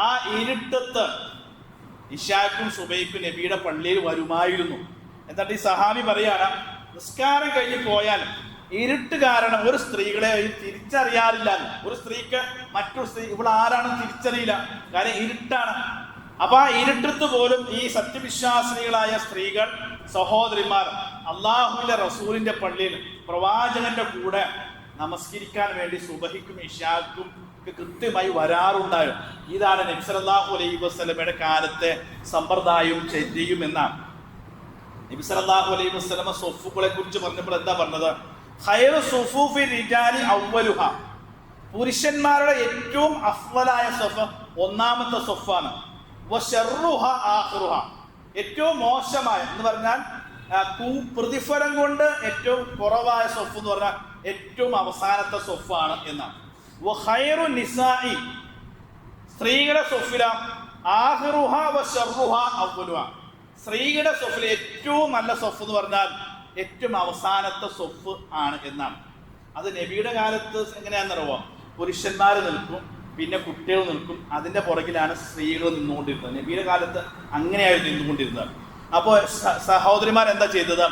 ആ ഇരുട്ടത്ത് ഇശാക്കും സുബൈക്കും നബിയുടെ പള്ളിയിൽ വരുമായിരുന്നു. എന്നിട്ട് ഈ സഹാബി പറയാണ്, നിസ്കാരം കഴിഞ്ഞ് പോയാൽ ഇരുട്ട് കാരണം ഒരു സ്ത്രീകളെ തിരിച്ചറിയാറില്ല. ഒരു സ്ത്രീക്ക് മറ്റൊരു സ്ത്രീ ഇവിടെ ആരാണെന്ന് തിരിച്ചറിയില്ല, കാരണം ഇരുട്ടാണ്. അപ്പൊ ആ ഇരുട്ടത്ത് പോലും ഈ സത്യവിശ്വാസിനികളായ സ്ത്രീകൾ, സഹോദരിമാർ അള്ളാഹുവിന്റെ റസൂലിന്റെ പള്ളിയിൽ പ്രവാചകന്റെ കൂടെ നമസ്കരിക്കാൻ വേണ്ടി സുബഹിക്കും ഇശാക്കും കൃത്യമായി വരാറുണ്ടായിരുന്നു. ഇതാണ് നബി സല്ലല്ലാഹു അലൈഹി വസല്ലമയുടെ കാലത്തെ സമ്പ്രദായവും ചര്യയും എന്നാണ്. നബി സല്ലല്ലാഹു അലൈഹി വസല്ലമ സ്വഫുകളെ കുറിച്ച് പറഞ്ഞപ്പോൾ എന്താ പറഞ്ഞത്? ഖൈറു സുഫൂഫി റിജാലി അവ്വലുഹ, പുരുഷന്മാരുടെ ഏറ്റവും അഫ്ളലായ സ്വഫ് ഒന്നാമത്തെ സ്വഫാണ്. വശർറുഹ ആഖിറുഹ, ഏറ്റവും മോശമായ എന്ന് പറഞ്ഞാൽ പ്രതിഫലം കൊണ്ട് ഏറ്റവും കുറവായ സ്വഫ് എന്ന് പറഞ്ഞാൽ ഏറ്റവും അവസാനത്തെ സ്വഫാണ് എന്നാണ്. വഖൈറു നിസാഇ, സ്ത്രീകളുടെ സ്വഫില ആഖിറുഹ വശർറുഹ അവ്വലുഹ, സ്ത്രീകളുടെ സ്വഫിൽ ഏറ്റവും നല്ല സ്വഫ് എന്ന് പറഞ്ഞാൽ ഏറ്റവും അവസാനത്തെ സ്വഫ് ആണ് എന്നാണ്. അത് നബിയുടെ കാലത്ത് എങ്ങനെയാണെന്നറിയോ? പുരുഷന്മാർ നിൽക്കും, പിന്നെ കുട്ടികൾ നിൽക്കും, അതിന്റെ പുറകിലാണ് സ്ത്രീകൾ നിന്നുകൊണ്ടിരുന്നത്. നബിയുടെ കാലത്ത് അങ്ങനെയായിരുന്നു നിന്നുകൊണ്ടിരുന്നത്. അപ്പോൾ സഹോദരിമാർ എന്താ ചെയ്തത്?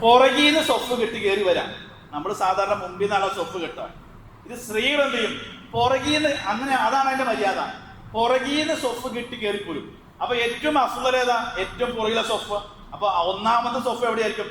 പുറകിൽ നിന്ന് സ്വഫ് കെട്ടി കയറി വരാം. നമ്മൾ സാധാരണ മുമ്പിൽ നിന്നാണ് സ്വഫ് കെട്ടുക. ഇത് സ്ത്രീകൾ എന്ത് ചെയ്യും? പുറകിൽ നിന്ന്, അങ്ങനെ അതാണ് അതിന്റെ മര്യാദ. പുറകിൽ നിന്ന് സ്വഫ് കെട്ടി കയറിപ്പോരും. അപ്പൊ ഏറ്റവും അഫ്ളലേതാ? ഏറ്റവും പുറകിലെ സ്വഫ്. അപ്പൊ ഒന്നാമത്തെ സ്വഫ് എവിടെയായിരിക്കും?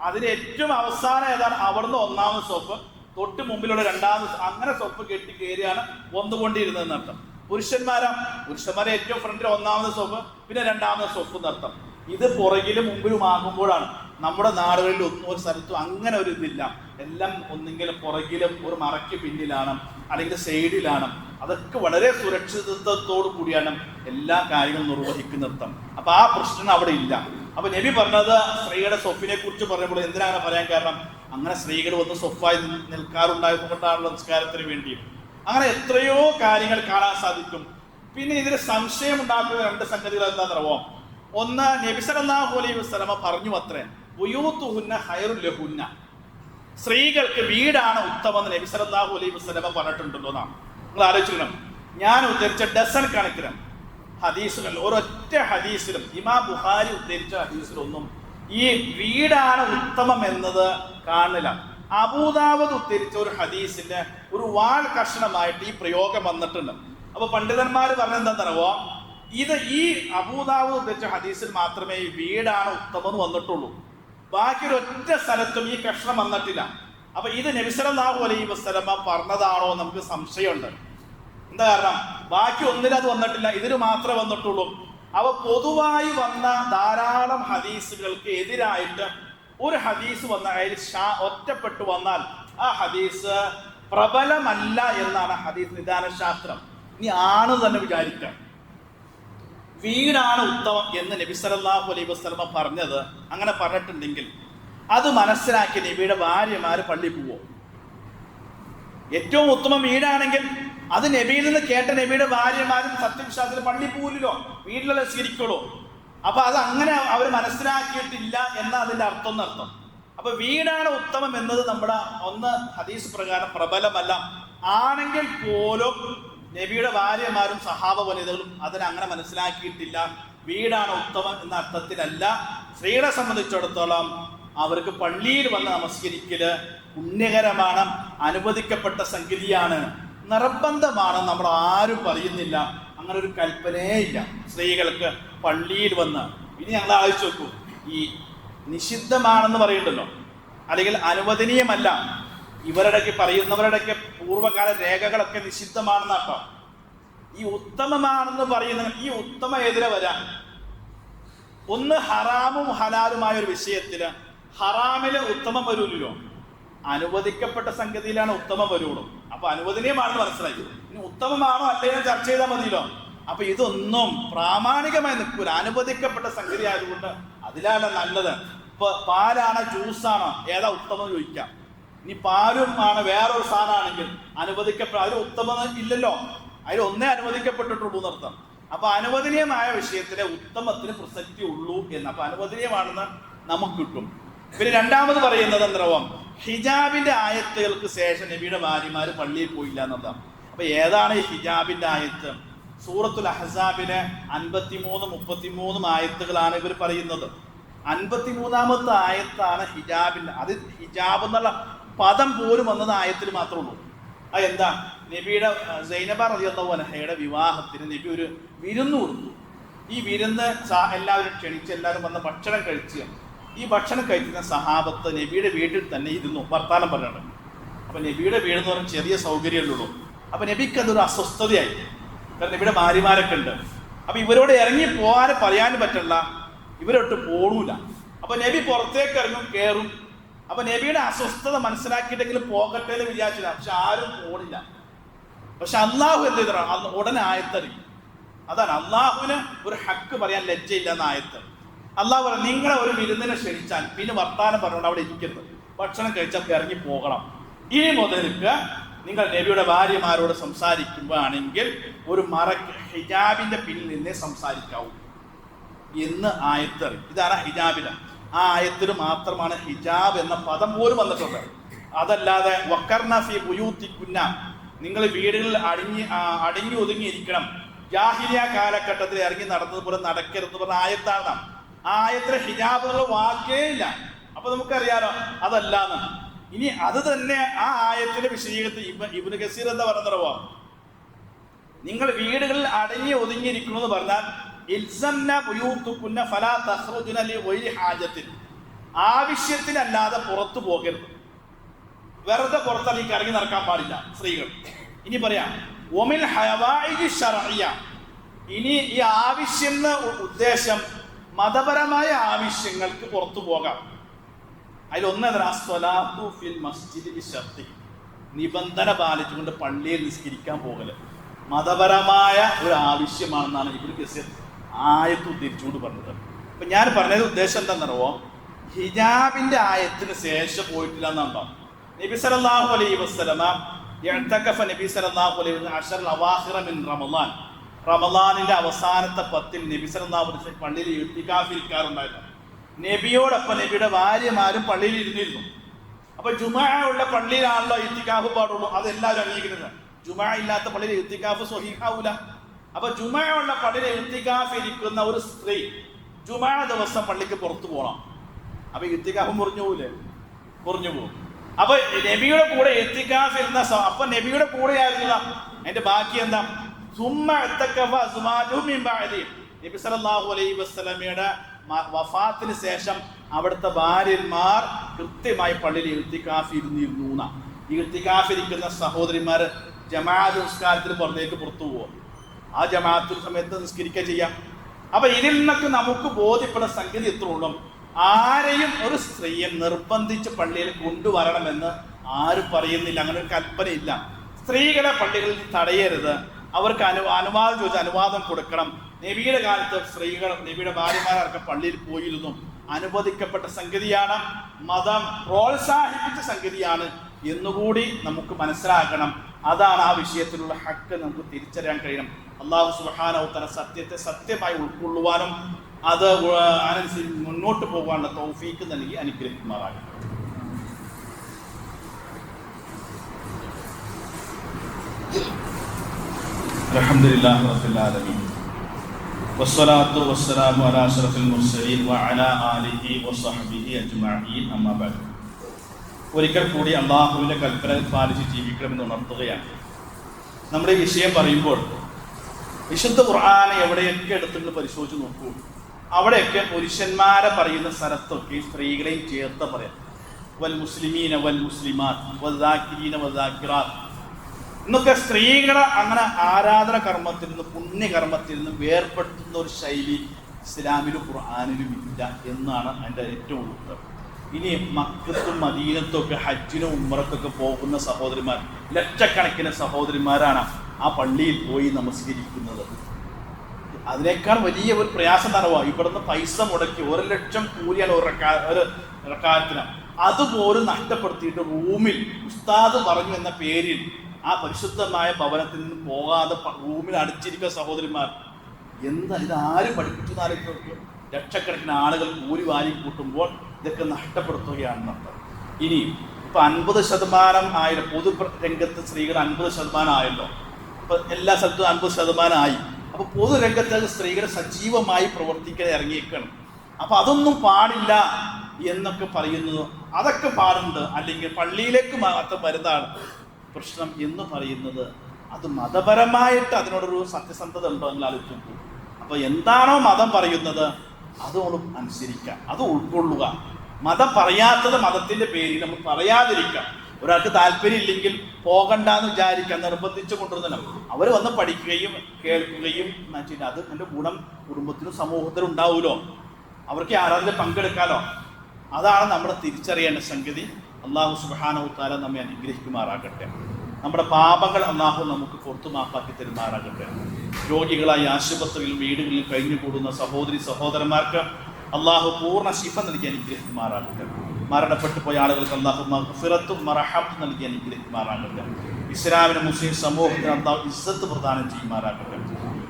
അതിന് ഏറ്റവും അവസാനം ഏതാണ്? അവിടുന്ന് ഒന്നാമത്തെ സ്വഫ്, തൊട്ട് മുമ്പിലുള്ള രണ്ടാമത്, അങ്ങനെ സ്വഫ് കെട്ടി കയറിയാണ് വന്നുകൊണ്ടിരുന്നതെന്ന് അർത്ഥം. പുരുഷന്മാരെ ഏറ്റവും ഫ്രണ്ടിൽ ഒന്നാമത് സ്വഫ്, പിന്നെ രണ്ടാമത് സ്വഫ് എന്നർത്ഥം. ഇത് പുറകിലും മുമ്പിലും ആകുമ്പോഴാണ്. നമ്മുടെ നാടുകളിൽ ഒന്നും ഒരു സ്ഥലത്തും അങ്ങനെ ഒരു ഇതില്ല. എല്ലാം ഒന്നെങ്കിലും പുറകിലും ഒരു മറയ്ക്ക് പിന്നിലാണ്, അല്ലെങ്കിൽ സൈഡിലാണ്. അതൊക്കെ വളരെ സുരക്ഷിതത്വത്തോടു കൂടിയാണ് എല്ലാ കാര്യങ്ങളും നിർവഹിക്കുന്നർത്ഥം. അപ്പൊ ആ പ്രശ്നം അവിടെ ഇല്ല. അപ്പൊ നബി പറഞ്ഞത് സ്ത്രീയുടെ സ്വഫിനെ കുറിച്ച് പറഞ്ഞപ്പോൾ എന്തിനാണ് പറയാൻ കാരണം? അങ്ങനെ സ്ത്രീകൾ വന്ന് സ്വഫായി നിൽക്കാറുണ്ടായതുകൊണ്ടാണല്ലോ നിസ്കാരത്തിന് വേണ്ടി. അങ്ങനെ എത്രയോ കാര്യങ്ങൾ കാണാൻ സാധിക്കും. പിന്നെ ഇതിന് സംശയം ഉണ്ടാക്കുന്ന രണ്ട് സംഗതികൾ എന്താണെന്നറിയോ? ഒന്ന്, നബി സല്ലല്ലാഹു അലൈഹി വസല്ലമ പറഞ്ഞു അത്രേ, ബുയൂതുഹുന്ന ഖൈറുൽ ലഹുന്ന, സ്ത്രീകൾക്ക് വീടാണ് ഉത്തമം നബി സല്ലല്ലാഹു അലൈഹി വസല്ലമ പറഞ്ഞിട്ടുണ്ടല്ലോ എന്നാണ്. നിങ്ങൾ ആലോചിക്കണം, ഞാൻ ഉദ്ധരിച്ച ഡസൻ കണക്കിന് ഹദീസുകൾ, ഒരൊറ്റ ഹദീസിലും, ഇമാം ബുഖാരി ഉദ്ധരിച്ച ഹദീസിലൊന്നും ഈ വീടാണ് ഉത്തമം എന്നത് കാണില്ല. അബൂദാവൂദ് ഉദ്ധരിച്ച ഒരു ഹദീസിന്റെ ഒരു വാൾ കഷണമായിട്ട് ഈ പ്രയോഗം വന്നിട്ടുണ്ട്. അപ്പൊ പണ്ഡിതന്മാർ പറഞ്ഞെന്താണെന്നറിയോ? ഇത് ഈ അബൂദാവൂദ് ഉദ്ധരിച്ച ഹദീസിൽ മാത്രമേ ഈ വീടാണ് ഉത്തമം എന്ന് വന്നിട്ടുള്ളൂ. ബാക്കി ഒരൊറ്റ സ്ഥലത്തും ഈ കഷ്ണം വന്നിട്ടില്ല. അപ്പൊ ഇത് നബി സല്ലല്ലാഹു അലൈഹി വസല്ലമ പറഞ്ഞതാണോ നമുക്ക് സംശയമുണ്ട്. എന്താ കാരണം? ബാക്കി ഒന്നിലും അത് വന്നിട്ടില്ല, ഇതിന് മാത്രമേ വന്നിട്ടുള്ളൂ. അവ പൊതുവായി വന്ന ധാരാളം ഹദീസുകൾക്ക് എതിരായിട്ട് ഒരു ഹദീസ് വന്ന ഒറ്റപ്പെട്ടു വന്നാൽ ആ ഹദീസ് പ്രബലമല്ല എന്നാണ് ഹദീസ് നിദാന ശാസ്ത്രം. ഇനി ആണ് തന്നെ വിചാരിക്കാം വീടാണ് ഉത്തമം എന്ന് നബി സല്ലല്ലാഹു അലൈഹി വസല്ലമ പറഞ്ഞത്, അങ്ങനെ പറഞ്ഞിട്ടുണ്ടെങ്കിൽ അത് മനസ്സിലാക്കി നബിയുടെ ഭാര്യമാര് പള്ളി പോവോ? ഏറ്റവും ഉത്തമം വീടാണെങ്കിൽ അത് നബിയിൽ നിന്ന് കേട്ട നബിയുടെ ഭാര്യമാരും സത്യവിശ്വാസത്തിൽ പള്ളി പോവില്ലല്ലോ, വീട്ടിലുള്ള സ്വീകരിക്കുള്ളൂ. അപ്പൊ അത് അങ്ങനെ അവർ മനസ്സിലാക്കിയിട്ടില്ല എന്ന അതിന്റെ അർത്ഥം. അപ്പൊ വീടാണ് ഉത്തമം എന്നത് നമ്മുടെ ഒന്ന് ഹദീസ് പ്രകാരം പ്രബലമല്ല. ആണെങ്കിൽ പോലും നബിയുടെ ഭാര്യമാരും സഹാബ വനിതകളും അതിനങ്ങനെ മനസ്സിലാക്കിയിട്ടില്ല. വീടാണ് ഉത്തമം എന്ന അർത്ഥത്തിലല്ല. സ്ത്രീകളെ സംബന്ധിച്ചിടത്തോളം അവർക്ക് പള്ളിയിൽ വന്ന് നമസ്കരിക്കല് പുണ്യകരമാണ്, അനുവദിക്കപ്പെട്ട സംഗതിയാണ്, നിർബന്ധമാണ്. നമ്മൾ ആരും പറയുന്നില്ല, അങ്ങനെ ഒരു കൽപ്പനയേ ഇല്ല സ്ത്രീകൾക്ക് പള്ളിയിൽ വന്ന്. ഇനി ഞങ്ങൾ ആലോചിച്ച് നോക്കൂ, ഈ നിഷിദ്ധമാണെന്ന് പറയുന്നുണ്ടല്ലോ, അല്ലെങ്കിൽ അനുവദനീയമല്ല, ഇവരുടെയൊക്കെ പറയുന്നവരുടെയൊക്കെ പൂർവ്വകാല രേഖകളൊക്കെ നിഷിദ്ധമാണെന്നാട്ടോ. ഈ ഉത്തമമാണെന്ന് പറയുന്ന ഈ ഉത്തമ എതിരെ വരാൻ ഒന്ന് ഹറാമും ഹലാലുമായ ഒരു വിഷയത്തില് ഹറാമില് ഉത്തമം വരൂല്ലോ, അനുവദിക്കപ്പെട്ട സംഗതിയിലാണ് ഉത്തമം വരുള്ളൂ. അപ്പൊ അനുവദനീയമാണെന്ന് മനസ്സിലാക്കി. ഇനി ഉത്തമമാണോ അല്ലേലും ചർച്ച ചെയ്താൽ മതിയല്ലോ. അപ്പൊ ഇതൊന്നും പ്രാമാണികമായി നിൽക്കൂല. അനുവദിക്കപ്പെട്ട സംഗതി ആയതുകൊണ്ട് അതിലാണ് നല്ലത്. ഇപ്പൊ പാലാണോ ജ്യൂസാണോ ഏതാ ഉത്തമം ചോദിക്കാം. ഇനി പാലും ആണ് വേറൊരു സാധനമാണെങ്കിൽ അനുവദിക്കപ്പെട്ട അതിൽ ഉത്തമം ഇല്ലല്ലോ, അതിൽ ഒന്നേ അനുവദിക്കപ്പെട്ടിട്ടുള്ളൂ എന്നർത്ഥം. അപ്പൊ അനുവദനീയമായ വിഷയത്തിലെ ഉത്തമത്തിന് പ്രസക്തി ഉള്ളൂ എന്ന്. അപ്പൊ അനുവദനീയമാണെന്ന് നമുക്ക് കിട്ടും. പിന്നെ രണ്ടാമത് പറയുന്നത് എന്താവും, ഹിജാബിന്റെ ആയത്തുകൾക്ക് ശേഷം നബിയുടെ ഭാര്യമാര് പള്ളിയിൽ പോയില്ല എന്നതാണ്. അപ്പൊ ഏതാണ് ഈ ഹിജാബിന്റെ ആയത്ത്? സൂറത്തുൽ അഹ്സാബിലെ 53, 33 ആയത്തുകളാണ് ഇവർ പറയുന്നത്. 53-ാമത്തെ ആയത്താണ് ഹിജാബിന്റെ. അത് ഹിജാബ് എന്നുള്ള പദം പോലും വന്നത് ആയത്തിൽ മാത്രമേ ഉള്ളൂ. അത് എന്താ? നബിയുടെ സൈനബ റളിയല്ലാഹു അൻഹയുടെ വിവാഹത്തിന് നബി ഒരു വിരുന്ന് കൊടുത്തു. ഈ വിരുന്ന് എല്ലാവരും ക്ഷണിച്ച് എല്ലാവരും വന്ന് ഭക്ഷണം കഴിച്ച് ഈ ഭക്ഷണം കഴിക്കുന്ന സഹാബത്ത് നബിയുടെ വീട്ടിൽ തന്നെ ഇരുന്നു വർത്താനം പറയണം. അപ്പൊ നബിയുടെ വീട് എന്ന് പറഞ്ഞാൽ ചെറിയ സൗകര്യമല്ലുള്ളൂ. അപ്പൊ നബിക്ക് അതൊരു അസ്വസ്ഥതയായി. കാരണം നബിയുടെ ഭാര്യമാരൊക്കെ ഉണ്ട്. അപ്പൊ ഇവരോട് ഇറങ്ങി പോകാൻ പറയാനും പറ്റില്ല, ഇവരൊട്ട് പോണൂല. അപ്പൊ നബി പുറത്തേക്ക് ഇറങ്ങും, കയറും. അപ്പൊ നബിയുടെ അസ്വസ്ഥത മനസ്സിലാക്കിയിട്ടെങ്കിലും പോകട്ടെ എന്ന് വിചാരിച്ചില്ല. പക്ഷെ ആരും പോണില്ല. പക്ഷെ അള്ളാഹു എന്ത് ചെയ്ത ഉടനെ ആയത്തറി. അതാണ് അള്ളാഹുവിന് ഒരു ഹക്ക് പറയാൻ ലജ്ജയില്ല എന്ന ആയത്ത്. അള്ളാഹു പറഞ്ഞു, നിങ്ങളെ ഒരു വിരുന്നിനെ ക്ഷണിച്ചാൽ പിന്നെ വർത്താനം പറഞ്ഞുകൊണ്ട് അവിടെ ഇരിക്കരുത്, ഭക്ഷണം കഴിച്ചാൽ ഇറങ്ങി പോകണം. ഇനി മുതൽക്ക് നിങ്ങൾ നബിയുടെ ഭാര്യമാരോട് സംസാരിക്കുമ്പോഴാണെങ്കിൽ ഒരു ഹിജാബിന്റെ പിന്നിൽ നിന്നേ സംസാരിക്കാവൂ എന്ന് ആയത്തറി. ഇതാണ് ഹിജാബിന്. ആ ആയത്തിന് മാത്രമാണ് ഹിജാബ് എന്ന പദം പോലും വന്നിട്ടുണ്ട്. അതല്ലാതെ വക്കർന ഫീ ബുയൂത്തികുന്ന, നിങ്ങൾ വീടുകളിൽ അടങ്ങി ഒതുങ്ങിയിരിക്കണം, ജാഹിലിയ കാലഘട്ടത്തിൽ ഇറങ്ങി നടന്നതുപോലെ നടക്കരുത് പറഞ്ഞ ആയത്താണ്. ആ ആയത്തിലെ ഹിജാബ് എന്നുള്ള വാക്കേ ഇല്ല. അപ്പൊ നമുക്കറിയാലോ അതല്ലാന്ന്. ഇനി അത് തന്നെ ആ ആയത്തിന്റെ വിശദീകരണത്തിൽ ഇബ്നു കസീർ എന്താ പറഞ്ഞോ, നിങ്ങൾ വീടുകളിൽ അടങ്ങി ഒതുങ്ങിയിരിക്കണമെന്ന് പറഞ്ഞാൽ ആവശ്യത്തിനല്ലാതെ പുറത്തു പോകരുത്, വെറുതെ പുറത്തിറങ്ങി ഇറങ്ങി നടക്കാൻ പാടില്ല സ്ത്രീകൾ. ഇനി പറയാം ഒമിൽ ഹവായിജി ശർഇയ്യ. ഇനി ഈ ആവശ്യം ഉദ്ദേശം മതപരമായ ആവശ്യങ്ങൾക്ക് പുറത്തു പോകാം. അതിലൊന്നതിന് നിബന്ധന പാലിച്ചുകൊണ്ട് പള്ളിയിൽ നിസ്കരിക്കാൻ പോകല് മതപരമായ ഒരു ആവശ്യമാണെന്നാണ് ഇബ്നു കസീർ ആയത്ത് ഉദ്ധരിച്ചുകൊണ്ട് പറഞ്ഞത്. അപ്പൊ ഞാൻ പറഞ്ഞത് ഉദ്ദേശം എന്താണെന്നറിയോ, ഹിജാബിന്റെ ആയത്തിന് ശേഷം പോയിട്ടില്ല എന്നുണ്ടോ. നബി സല്ലല്ലാഹു അലൈഹി വസല്ലമ നബി സല്ലല്ലാഹു അലൈഹി വസല്ലം അവാഖിറ മിൻ റമളാൻ, റമളാനിന്റെ അവസാനത്തെ 10 നബി സല്ലല്ലാഹു അലൈഹി വസല്ലം പള്ളിയിൽ ഇഅ്തികാഫ് ഇരിക്കാറുണ്ടായിരുന്നു. നബിയോടൊപ്പം നബിയുടെ ഭാര്യമാരും പള്ളിയിൽ ഇരുന്നിരുന്നു. അപ്പൊ ജുമുഅ ഉള്ള പള്ളിയിലാണല്ലോ ഇഅ്തികാഫ് പാടുള്ളൂ, അതെല്ലാവരും അംഗീകരിക്കുന്നത്. ജുമുഅ ഇല്ലാത്ത പള്ളിയിൽ ഇഅ്തികാഫ് സ്വഹീഹാവൂല. അപ്പൊ ജുമുഅ ഉള്ള പള്ളിയിൽ ഇഅ്തികാഫ് ഇരിക്കുന്ന ഒരു സ്ത്രീ ജുമുഅ ദിവസം പള്ളിക്ക് പുറത്തു പോകണം. അപ്പൊ ഇഅ്തികാഫ് മുറിഞ്ഞു പോകും. അപ്പൊ നബിയുടെ കൂടെ ഇഅ്തികാഫ് ഇരുന്ന അപ്പൊ നബിയുടെ കൂടെ ആയിരുന്നില്ല. അതിന്റെ ബാക്കി എന്താ? നബി സല്ലല്ലാഹു അലൈഹി വസല്ലമയുടെ വഫാത്തിന് ശേഷം അവിടുത്തെ ഭാര്യന്മാർ കൃത്യമായി പള്ളിയിൽ ഇഅ്തികാഫ് ഇരുന്നിരുന്നു. ഇഅ്തികാഫ് ഇരിക്കുന്ന സഹോദരിമാര് ജമാഅത്ത് നിസ്കാരത്തിന് പുറത്തേക്ക് പുറത്തു പോകും. ആ ജമാഅത്ത് സമയത്ത് നിസ്കരിക്കുക ചെയ്യാം. അപ്പൊ ഇതിൽ നിന്നൊക്കെ നമുക്ക് ബോധ്യപ്പെടുന്ന സംഗതി എത്ര ഉള്ളൂ, ആരെയും ഒരു സ്ത്രീയെ നിർബന്ധിച്ച് പള്ളിയിൽ കൊണ്ടുവരണമെന്ന് ആരും പറയുന്നില്ല. അങ്ങനെ ഒരു കൽപ്പനയില്ല. സ്ത്രീകളെ പള്ളികളിൽ തടയരുത്, അവർക്ക് അനുവാദം ചോദിച്ചാൽ അനുവാദം കൊടുക്കണം. നബിയുടെ കാലത്ത് സ്ത്രീകൾ നബിയുടെ ഭാര്യമാരൊക്കെ പള്ളിയിൽ പോയിരുന്നു. അനുവദിക്കപ്പെട്ട സംഗതിയാണ്, മതം പ്രോത്സാഹിപ്പിച്ച സംഗതിയാണ് എന്നുകൂടി നമുക്ക് മനസ്സിലാക്കണം. അതാണ് ആ വിഷയത്തിലുള്ള ഹക്ക് നമുക്ക് തിരിച്ചറിയാൻ കഴിയണം. അല്ലാഹു സുബ്ഹാനഹു വ തആല സത്യത്തെ സത്യമായി ഉൾക്കൊള്ളുവാനും അത് അനുസരിച്ച് മുന്നോട്ട് പോകാനുള്ള തൗഫീക്ക് നൽകി അനുഗ്രഹിക്കുമാറാകട്ടെ. അൽഹംദുലില്ലാഹി റബ്ബിൽ ആലമീൻ വസ്സലാത്തു വസ്സലാമു അലാ അഷ്റഫിൽ മുർസലീൻ വഅലാ ആലിഹി വസഹ്ബിഹി അജ്മഈൻ. അമ്മാ ബഅദ്. ഒരിക്കൽ കൂടി അള്ളാഹുവിൻ്റെ കൽപ്പന പാലിച്ച് ജീവിക്കണമെന്ന് ഉണർത്തുകയാണ്. നമ്മുടെ ഈ വിഷയം പറയുമ്പോൾ വിശുദ്ധ ഖുർആനെ എവിടെയൊക്കെ എടുത്തിട്ട് പരിശോധിച്ച് നോക്കൂ. അവിടെയൊക്കെ പുരുഷന്മാരെ പറയുന്ന സ്ഥലത്തൊക്കെ സ്ത്രീകളെയും ചേർത്ത് പറയാം. വൽ മുസ്ലിമീന വൽ മുസ്ലിമാത്ത് വദ്ദാകിരീന വദ്ദാകിറാത്ത് എന്നൊക്കെ സ്ത്രീകളെ അങ്ങനെ ആരാധന കർമ്മത്തിൽ നിന്ന് പുണ്യകർമ്മത്തിൽ നിന്ന് വേർപ്പെടുത്തുന്ന ഒരു ശൈലി ഇസ്ലാമിലും ഖുർആനിലും ഇല്ല എന്നാണ് അതിൻ്റെ ഏറ്റവും ഉത്തരം. ഇനി മക്കത്തും മദീനത്തും ഒക്കെ ഹജ്ജിനും ഉംറക്കൊക്കെ പോകുന്ന സഹോദരിമാർ, ലക്ഷക്കണക്കിന് സഹോദരിമാരാണ് ആ പള്ളിയിൽ പോയി നമസ്കരിക്കുന്നത്. അതിനേക്കാൾ വലിയ ഒരു പ്രയാസം നടവാ. ഇവിടുന്ന് പൈസ മുടക്കി 1 ലക്ഷം കൂലിയാണ് ഒരു റക്കാത്തിന്. അതുപോലും നഷ്ടപ്പെടുത്തിയിട്ട് റൂമിൽ ഉസ്താദ് പറഞ്ഞു എന്ന പേരിൽ ആ പരിശുദ്ധമായ ഭവനത്തിൽ നിന്ന് പോകാതെ റൂമിൽ അടിച്ചിരിക്കുന്ന സഹോദരിമാർ. എന്താ ഇത്? ആരും പഠിപ്പിച്ചു നാലോചിക്കും. ലക്ഷക്കണക്കിന് ആളുകൾ കൂലി വാരി കൂട്ടുമ്പോൾ ഇതൊക്കെ നഷ്ടപ്പെടുത്തുകയാണെന്നർത്ഥം. ഇനി ഇപ്പൊ 50% ആയല്ലോ, പൊതു രംഗത്ത് സ്ത്രീകൾ 50% ആയല്ലോ. ഇപ്പൊ എല്ലാ സ്ഥലത്തും 50% ആയി. അപ്പൊ പൊതുരംഗത്ത് സ്ത്രീകൾ സജീവമായി പ്രവർത്തിക്കാൻ ഇറങ്ങിയേക്കണം. അപ്പൊ അതൊന്നും പാടില്ല എന്നൊക്കെ പറയുന്നു. അതൊക്കെ പാടുണ്ട്. അല്ലെങ്കിൽ പള്ളിയിലേക്ക് മാത്രം വരുന്നതാണ് പ്രശ്നം എന്ന് പറയുന്നത്, അത് മതപരമായിട്ട് അതിനോടൊരു സത്യസന്ധത ഉണ്ടോ എന്ന് ആലോചിച്ചു. അപ്പൊ എന്താണോ മതം പറയുന്നത് അതോടും അനുസരിക്കാം, അത് ഉൾക്കൊള്ളുക. മതം പറയാത്തത് മതത്തിന്റെ പേരിൽ നമ്മൾ പറയാതിരിക്കാം. ഒരാൾക്ക് താല്പര്യം ഇല്ലെങ്കിൽ പോകണ്ടെന്ന് വിചാരിക്കാൻ നിർബന്ധിച്ചു കൊണ്ടിരുന്നല്ലോ. അവർ വന്ന് പഠിക്കുകയും കേൾക്കുകയും അത് എൻ്റെ ഗുണം കുടുംബത്തിനും സമൂഹത്തിനും ഉണ്ടാവുമല്ലോ, അവർക്ക് ആരാധന പങ്കെടുക്കാലോ. അതാണ് നമ്മൾ തിരിച്ചറിയേണ്ട സംഗതി. അള്ളാഹു സുബ്ഹാനഹു തആല നമ്മെ അനുഗ്രഹിക്കുമാറാകട്ടെ. നമ്മുടെ പാപങ്ങൾ അള്ളാഹു നമുക്ക് പുറത്തു മാപ്പാക്കി തരുമാറാകട്ടെ. രോഗികളായി ആശുപത്രിയിലും വീടുകളിലും കഴിഞ്ഞുകൂടുന്ന സഹോദരി സഹോദരന്മാർക്ക് അള്ളാഹു പൂർണ്ണ ശിഫ നൽകി അനുഗ്രഹിക്കുമാറാകട്ടെ. മരണപ്പെട്ടു പോയ ആളുകൾക്ക് അള്ളാഹു മഗ്ഫിറത്തും മർഹമത്തും നൽകി അനുഗ്രഹിക്കുമാറാകട്ടെ. ഇസ്ലാമിന് മുസ്ലിം സമൂഹത്തിന് അള്ളാഹു ഇസ്സത്ത് പ്രദാനം ചെയ്യുമാറാകട്ടെ.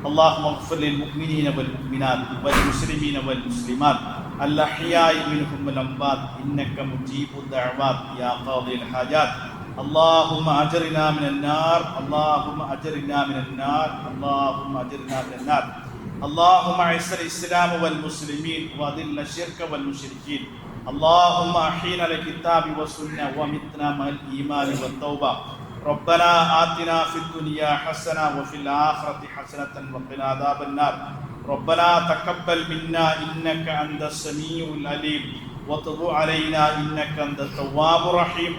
അല്ലാഹു മഗ്ഫിർ ലിൽ മുഅ്മിനീന വൽ മുഅ്മിനാത്ത് വൽ മുസ്ലിമീന വൽ മുസ്ലിമാത്ത് അൽഅഹ്യാഇ മിൻഹും വൽ അംവാത്ത് ഇന്നക മുജീബു ദഅവാത്ത് യാ ഖാദിൽ ഹാജാത്ത്. اللهم أجرنا من النار، اللهم أجرنا من النار، اللهم أجرنا من النار. اللهم أعز الإسلام والمسلمين وأذل الشرك والمشركين. اللهم أحينا للكتاب والسنة ومتنا مع الإيمان والتوبة. ربنا آتنا في الدنيا حسنة وفي الآخرة حسنة وقنا عذاب النار. ربنا تقبل منا إنك أنت السميع العليم وتب علينا إنك أنت التواب الرحيم.